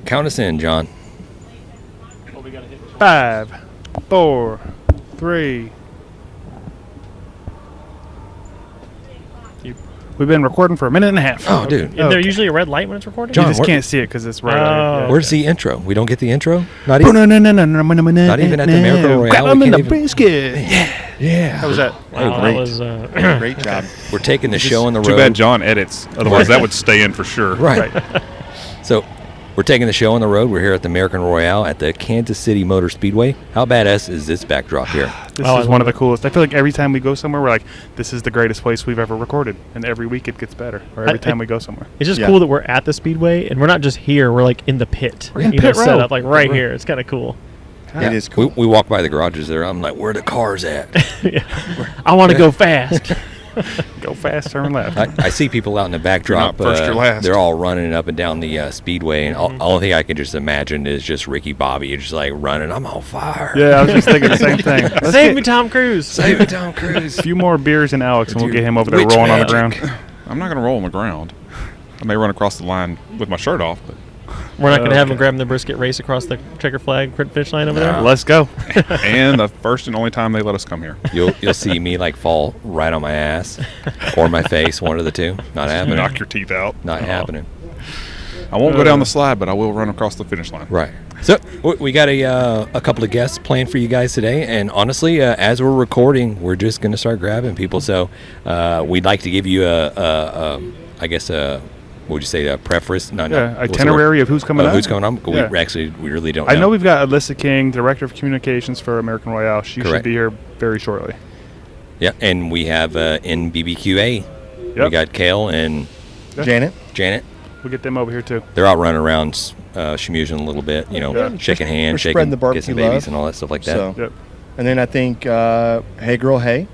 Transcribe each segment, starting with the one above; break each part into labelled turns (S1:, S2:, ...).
S1: count us in, John.
S2: 5, 4, 3. We've been recording for a minute and a half.
S1: Oh, dude.
S3: Is there usually a red light when it's recording?
S1: John,
S2: You just can't see it because it's right on here.
S1: Where's the intro? We don't get the intro? Not even
S2: Not
S1: even at the Miracle Royale.
S2: Grab them
S1: We
S2: in the
S1: can't even-
S2: brisket.
S1: Yeah.
S2: How was that?
S3: Wow,
S4: great.
S3: that was
S4: Great job.
S1: We're taking the show on the road.
S5: Too bad John edits. Otherwise, that would stay in for sure.
S1: Right. So we're taking the show on the road. We're here at the American Royale at the Kansas City Motor Speedway. How badass is this backdrop here?
S2: This
S3: Oh, I
S2: is one of
S3: love
S2: the coolest. I feel like every time we go somewhere, we're like, this is the greatest place we've ever recorded. And every week it gets better. Or every time we go somewhere.
S3: It's just
S4: Yeah.
S3: cool that we're at the speedway and we're not just here. We're like in the pit.
S2: We're in
S3: you know,
S2: pit row.
S3: set up like right
S2: Right.
S3: here. It's kind of cool.
S4: It is cool.
S1: We walk by the garages there. I'm like, where are the cars at?
S3: Yeah. I want to go fast.
S2: Go fast, turn left.
S1: I see people out in the backdrop.
S5: You're not first, you're last.
S1: They're all running up and down the speedway. And all thing I can just imagine is just Ricky Bobby. You're just like running. I'm on fire.
S2: Yeah, I was just thinking the same thing. Let's
S3: Save
S2: get
S3: me, Tom Cruise.
S1: Save it, Tom Cruise.
S2: a few more beers in Alex, and we'll
S1: Dude,
S2: get him over there
S1: witch
S2: rolling on the
S1: magic.
S2: ground.
S5: I'm not going to roll on the ground. I may run across the line with my shirt off, but
S3: We're not going to have him
S2: Okay.
S3: grabbing the brisket race across the checker flag finish line over there.
S2: Let's go.
S5: and the first and only time they let us come here.
S1: You'll see me like fall right on my ass or my face, one of the two. Not happening.
S5: Knock your teeth out.
S1: Not happening.
S5: I won't go down the slide, but I will run across the finish line.
S1: Right. So we got a couple of guests planned for you guys today, and honestly, as we're recording, we're just going to start grabbing people. So we'd like to give you what would you say, a preface? No,
S2: Yeah,
S1: what's the
S2: itinerary
S1: word?
S2: of who's coming on.
S1: Who's coming on?
S2: Yeah.
S1: We really don't
S2: I
S1: know.
S2: know we've got Alyssa King, Director of Communications for American Royale. She should
S1: Correct.
S2: be here very shortly.
S1: Yeah, and we have in BBQA, we
S2: Yep.
S1: got Kale and
S4: Janet.
S1: Janet.
S2: We'll get them over here, too.
S1: They're out running around, schmoozing a little bit,
S2: Yeah.
S1: shaking hands,
S4: We're
S1: shaking,
S4: spreading the
S1: kissing
S4: barbecue
S1: babies
S4: love.
S1: and all that stuff like that.
S4: So,
S2: Yep.
S4: and then I think Hey Girl Hey,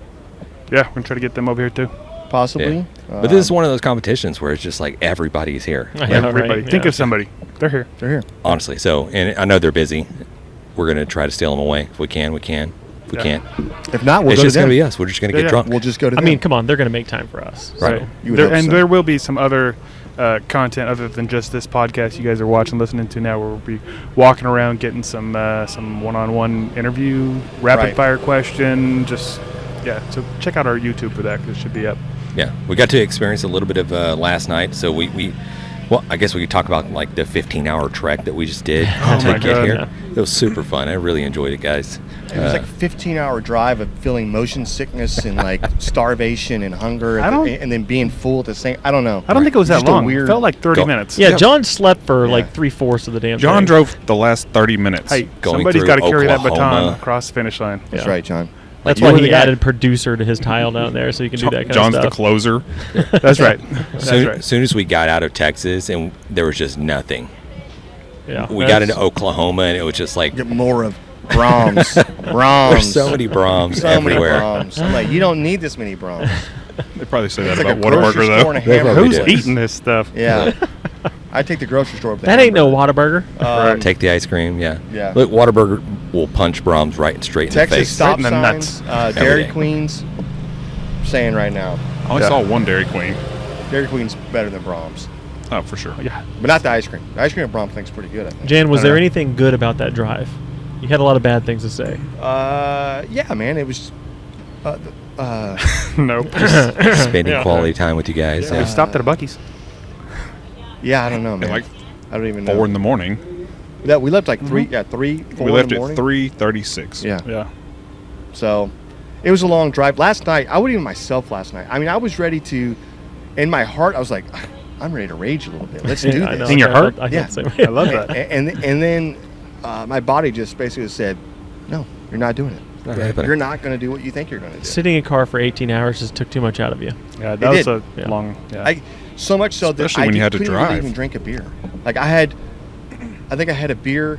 S2: Yeah, we're going to try to get them over here, too.
S4: possibly.
S1: Yeah. But this is one of those competitions where it's just like everybody's here.
S3: I know,
S2: Everybody.
S3: right?
S2: Think
S3: Yeah.
S2: of somebody. They're here.
S4: They're here.
S1: Honestly, so, and I know they're busy. We're going to try to steal them away. If we can, we can. If we
S2: Yeah.
S1: can't,
S4: If not, we'll
S1: it's
S4: go
S1: just
S4: to
S1: going
S4: them.
S1: to be us. We're just going to
S2: Yeah,
S1: get
S2: yeah.
S1: drunk.
S4: We'll just go to
S3: I
S4: them.
S3: mean, come on. They're going to make time for us.
S1: Right.
S3: So.
S4: You would hope so.
S2: There will be some other content other than just this podcast you guys are watching, listening to now, where we'll be walking around, getting some one-on-one interview, rapid-fire question. Just, yeah, so check out our YouTube for that, because it should be up.
S1: Yeah, we got to experience a little bit of last night. So well, I guess we could talk about like the 15-hour trek that we just did to
S2: my
S1: get
S2: God.
S1: here.
S3: Yeah.
S1: It was super fun. I really enjoyed it, guys.
S4: It was like a 15-hour drive of feeling motion sickness and like starvation and hunger,
S2: I don't-
S4: and then being full at the same. I don't know.
S2: I don't think it was that
S4: Just a
S2: long.
S4: weird-
S2: It felt like 30
S1: Go.
S2: minutes.
S3: Yeah,
S1: Yep.
S3: John slept for
S4: Yeah.
S3: like 3/4 of the damn
S5: John
S3: thing.
S5: drove the last 30 minutes.
S2: Hey,
S1: Going
S2: somebody's
S1: through
S2: got to carry that baton
S1: Oklahoma.
S2: across the finish line.
S4: That's
S3: Yeah.
S4: right, John.
S3: That's
S4: You
S3: why
S4: were
S3: he
S4: the guy.
S3: added producer to his tile down there, so you can do that kind
S5: John's
S3: of
S5: the
S3: stuff.
S5: closer.
S2: That's right. That's
S1: Soon,
S2: right.
S1: soon as we got out of Texas and there was just nothing.
S3: Yeah,
S1: We got into Oklahoma and it was just like
S4: Get more of Brahms.
S1: there's
S4: Brahms.
S1: so many Brahms
S4: So many
S1: everywhere.
S4: Brahms. I'm like, you don't need this many Brahms.
S5: They probably say that
S4: It's like
S5: about
S4: a grocery
S5: Whataburger,
S4: store and a
S5: though.
S1: They
S4: hamburger.
S1: probably
S2: Who's
S1: do.
S2: eating this stuff?
S4: Yeah. I take the grocery store. With the
S3: That ain't no
S4: hamburger.
S3: Whataburger.
S1: Take the ice cream, yeah.
S4: Yeah.
S1: Look, Whataburger will punch Brahms right and straight in the
S4: Texas
S1: face.
S4: stop
S2: Right in the
S4: signs,
S2: nuts.
S4: Dairy
S1: Everything.
S4: Queens. Saying right now,
S5: I only
S2: Yeah.
S5: saw one Dairy Queen.
S4: Dairy Queen's better than Brahms,
S5: Oh, for sure.
S2: Yeah.
S4: but not the ice cream. The ice cream at Brahms thing's pretty good. I think.
S3: Jan, was
S2: I don't
S3: there
S2: know.
S3: anything good about that drive? You had a lot of bad things to say.
S4: Yeah, man, it was.
S2: Nope.
S1: Spending
S3: Yeah.
S1: quality time with you guys.
S2: We
S1: Yeah.
S2: stopped at a Buc-ee's.
S4: Yeah, I don't know, man.
S5: At like
S4: I don't even know.
S5: 4 in the morning.
S4: Yeah, we left like 3, 4
S5: We left
S4: in the
S5: at
S4: morning.
S5: 3:36.
S4: Yeah.
S2: Yeah.
S4: So it was a long drive. Last night, I wasn't even myself last night. I mean, I was ready to, in my heart, I was like, I'm ready to rage a little bit. Let's do
S3: Yeah, I
S4: this.
S3: know.
S2: In your heart?
S3: I
S4: Yeah.
S3: felt the same way.
S2: I love that.
S4: And then my body just basically said, no, you're not doing it.
S1: Not happening.
S4: You're not going to do what you think you're going to do.
S3: Sitting in a car for 18 hours just took too much out of you.
S2: Yeah, that was
S4: did.
S2: a
S3: Yeah.
S2: long. Yeah.
S4: So much so that
S5: Especially
S4: I
S5: when you had to
S4: couldn't really
S5: drive.
S4: even drink a beer. Like I think I had a beer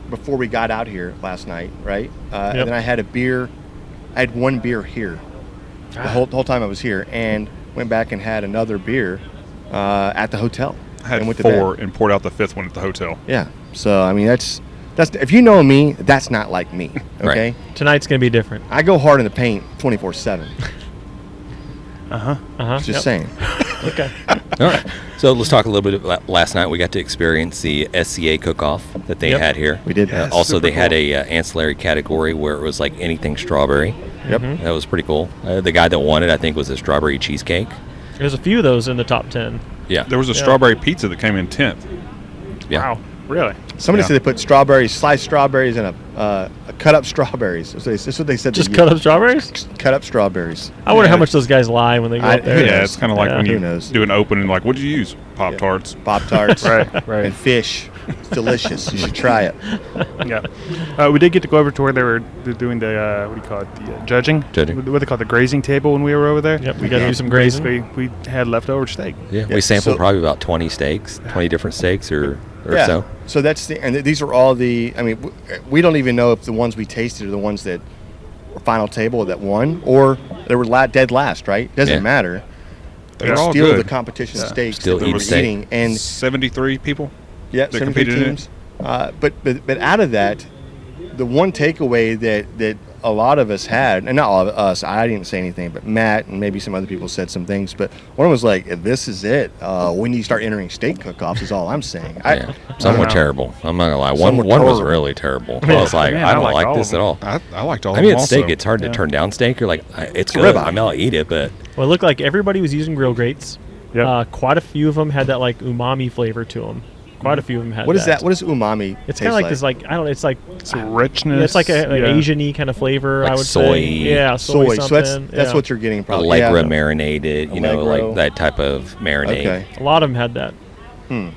S4: before we got out here last night, right? And then I had a beer. I had one beer here the whole time I was here, and went back and had another beer at the hotel.
S5: I had
S4: and went to bed.
S5: 4 and poured out the 5th one at the hotel.
S4: Yeah. So I mean, that's if you know me, that's not like me. Okay.
S1: Right.
S3: Tonight's going to be different.
S4: I go hard in the paint 24/7.
S2: Uh-huh.
S3: Uh-huh.
S4: Just
S3: Yep.
S4: saying.
S3: Okay.
S1: All right. So let's talk a little bit about last night. We got to experience the SCA cook-off that they
S3: Yep.
S1: had here.
S4: We did.
S2: Yeah.
S1: Also,
S2: super
S1: they had
S2: cool.
S1: a ancillary category where it was like anything strawberry.
S4: Yep.
S1: That was pretty cool. The guy that won it, I think, was a strawberry cheesecake.
S3: There's a few of those in the top 10.
S1: Yeah.
S5: There was a
S3: Yeah.
S5: strawberry pizza that came in 10th.
S1: Yeah.
S2: Wow. Really?
S4: Somebody
S5: Yeah.
S4: said they put strawberries, sliced strawberries, and a cut up strawberries. That's what they said.
S3: Just
S4: they
S3: cut
S4: used.
S3: up strawberries?
S4: Cut up strawberries.
S3: I wonder
S5: Yeah.
S3: how much those guys lie when they go
S4: I-
S3: up there.
S4: who
S5: Yeah,
S4: knows?
S5: it's kind of like
S3: Yeah.
S5: when
S4: Who
S5: you
S4: knows?
S5: do an opening, like, what'd you use? Pop-Tarts.
S4: Pop tarts.
S2: Right. Right.
S4: And fish. It's delicious. You should try it.
S2: Yeah. We did get to go over to where they're doing the what do you call it? The judging.
S1: Judging.
S2: What they call it, the grazing table when we were over there.
S3: Yep, we got to
S4: Yeah.
S3: do some grazing.
S2: Basically, we had leftover steak.
S1: Yeah.
S4: Yeah,
S1: We sampled
S4: so-
S1: probably about 20 steaks, 20 different steaks or
S4: Yeah.
S1: so.
S4: So that's and these are all the. I mean, we don't even know if the ones we tasted are the ones that were final table that won, or they were dead last. Right? Doesn't
S1: Yeah.
S4: matter.
S5: They're all
S4: still
S5: good.
S4: the competition
S2: Yeah.
S4: steaks
S1: Still
S4: that we
S1: eat
S4: were
S1: steak.
S4: eating, and
S5: 73 people.
S4: yeah,
S5: that
S4: 73
S5: competed in it?
S4: teams. But out of that, the one takeaway that a lot of us had, and not all of us, I didn't say anything, but Matt and maybe some other people said some things. But one was like, if this is it, we need to start entering steak cook-offs. Is all I'm saying.
S1: Yeah. Some were
S2: know.
S1: terrible. I'm not going to lie.
S4: Some were
S1: One was
S4: terrible.
S1: really terrible. I was like,
S2: Man,
S1: I
S2: I
S1: don't
S2: liked
S1: like
S2: all
S1: this
S2: of
S1: at
S2: them.
S1: all.
S5: I liked all
S1: I
S5: of
S1: mean,
S5: them
S1: it's steak.
S5: also.
S1: It's hard to turn down steak. You're like, it's good.
S4: ribeye.
S1: I mean, I'll eat it, but
S3: Well, it looked like everybody was using grill grates.
S2: Yep.
S3: Quite a few of them had that like umami flavor to them. Quite a few of them had
S4: What is
S3: that.
S4: that? What does umami?
S3: It's
S4: kind
S3: kind of like this, like, I don't know, it's like,
S2: It's a richness.
S3: yeah, it's like a
S2: yeah.
S3: Asian-y kind of flavor,
S1: Like
S3: I would
S1: soy.
S3: say. Yeah, soy.
S4: soy. So that's
S3: something.
S4: that's
S3: Yeah.
S4: what you're getting probably.
S1: Allegra
S4: Yeah.
S1: marinated, you know,
S4: Allegro.
S1: like that type of marinade.
S4: Okay.
S3: A lot of them had that.
S4: Hmm.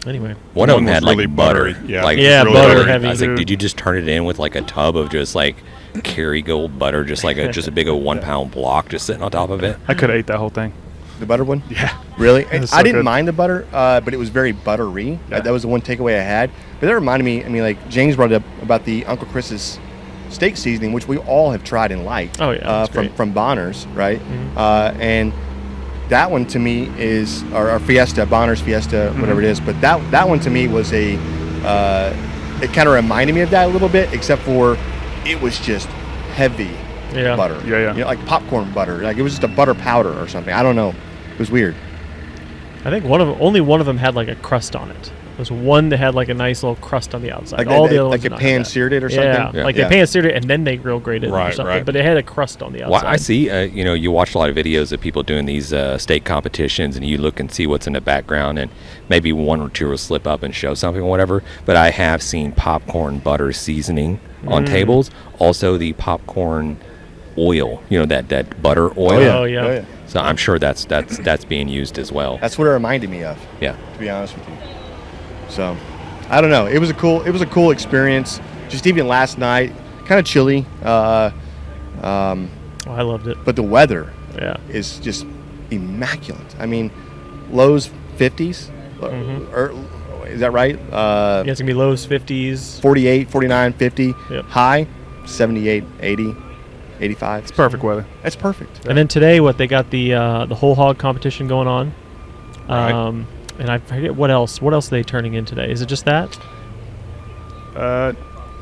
S3: Anyway.
S1: One of them
S5: was
S1: had
S5: really
S1: like butter.
S5: buttery. Yeah.
S1: Like
S3: Yeah,
S1: really
S3: butter
S1: buttery.
S3: heavy.
S1: I was like,
S2: Dude.
S1: did you just turn it in with like a tub of just like Kerrygold butter, just like a big old 1 pound block just sitting on top of it?
S2: I could have ate that whole thing.
S4: The butter one?
S2: Yeah.
S4: Really?
S2: It was
S4: I
S2: so
S4: didn't
S2: good.
S4: mind the butter, but it was very buttery.
S2: Yeah.
S4: That was the one takeaway I had. But that reminded me, I mean, like James brought up about the Uncle Chris's steak seasoning, which we all have tried and liked.
S3: Oh, yeah, that's great.
S4: from Bonner's, right?
S3: Mhm.
S4: And that one to me is our Fiesta, Bonner's Fiesta, whatever it is. But that one to me was a, it kind of reminded me of that a little bit, except for it was just heavy
S3: Yeah.
S4: butter.
S2: Yeah, yeah.
S4: You know, like popcorn butter. Like it was just a butter powder or something. I don't know. It was weird.
S3: I think only one of them had like a crust on it. There was one that had like a nice little crust on the outside.
S4: Like
S3: All
S4: they-
S3: the other
S4: like
S3: ones
S4: it
S3: did not have that.
S4: pan-seared it or
S3: Yeah,
S4: something?
S1: Yeah.
S3: like
S4: Yeah.
S3: they pan-seared it and then they grill grated it or
S5: Right,
S3: something.
S5: right.
S3: But it had a crust on the outside.
S1: Well, I see, you know, you watch a lot of videos of people doing these steak competitions, and you look and see what's in the background, and maybe one or two will slip up and show something or whatever. But I have seen popcorn butter seasoning on tables. Also, the popcorn oil, you know, that butter oil.
S3: Oh, yeah.
S1: So I'm sure that's being used as well.
S4: That's what it reminded me of,
S1: Yeah.
S4: to be honest with you. So, I don't know. It was a cool experience. Just even last night, kind of chilly,
S3: Oh, I loved it.
S4: but the weather
S3: Yeah.
S4: is just immaculate. I mean, lows 50s, or is that right?
S3: Yeah, it's going to be lows 50s.
S4: 48, 49, 50.
S3: Yep.
S4: High 78, 80, 85.
S2: It's perfect weather.
S4: That's perfect.
S3: And then today, they got the whole hog competition going on.
S5: Right.
S3: And I forget what else. What else are they turning in today? Is it just that?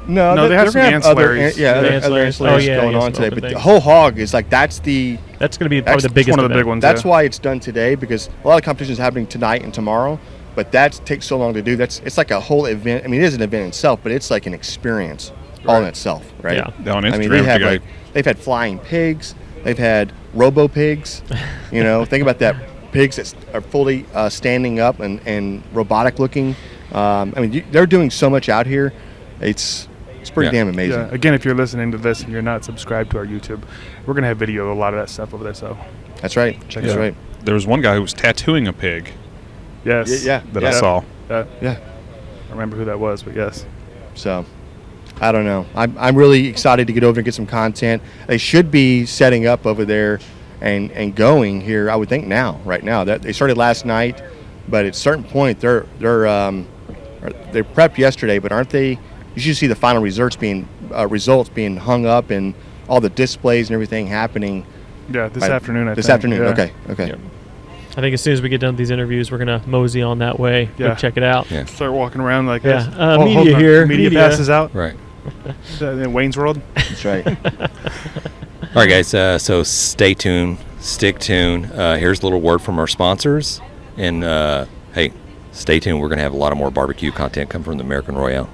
S2: No, they have some
S4: they're gonna
S2: ancillaries.
S4: other
S3: Yeah,
S4: other
S3: ancillaries.
S4: ancillaries
S3: Oh, yeah,
S4: going
S3: yeah,
S4: on
S3: some
S4: today.
S3: open
S4: But the
S3: things.
S4: whole hog is like that's the
S3: That's going to be probably
S4: That's
S3: the biggest
S2: one of the
S3: event.
S2: big ones.
S4: That's
S2: Yeah.
S4: why it's done today, because a lot of competition is happening tonight and tomorrow. But that takes so long to do. It's like a whole event. I mean, it is an event in itself, but it's like an experience all in
S2: Right.
S4: itself, right?
S3: Yeah.
S5: On
S4: I
S5: Instagram,
S4: mean, they have
S5: you go-
S4: like they've had flying pigs, they've had robo pigs. You know, think about that. Pigs that are fully standing up and robotic looking. I mean, they're doing so much out here. It's pretty
S1: Yeah.
S4: damn amazing.
S2: Yeah. Again, if you're listening to this and you're not subscribed to our YouTube, we're gonna have video of a lot of that stuff over there. So
S4: That's right.
S2: Check
S4: That's
S2: it out.
S4: right.
S5: There was one guy who was tattooing a pig
S2: yes,
S4: Yeah.
S5: that I saw.
S2: I
S4: Yeah.
S2: remember who that was, but yes.
S4: So, I don't know. I'm really excited to get over and get some content. They should be setting up over there and going here. I would think right now. That they started last night, but at a certain point they're prepped yesterday, but aren't they? You should see the final results being hung up and all the displays and everything happening.
S2: Yeah, this
S4: by-
S2: afternoon. I
S4: This
S2: think.
S4: afternoon.
S2: Yeah.
S4: Okay.
S3: Yeah. I think as soon as we get done with these interviews, we're going to mosey on that way. Go
S2: Yeah.
S3: check it out.
S1: Yeah.
S2: Start walking around like
S3: Yeah.
S2: this.
S3: Media
S2: hold on.
S3: here.
S2: Media
S3: Media.
S2: passes out.
S1: Right.
S2: In Wayne's World.
S4: That's right.
S1: All right, guys. So stay tuned stick tuned. Here's a little word from our sponsors. And, hey, stay tuned. We're going to have a lot of more barbecue content come from the American Royale.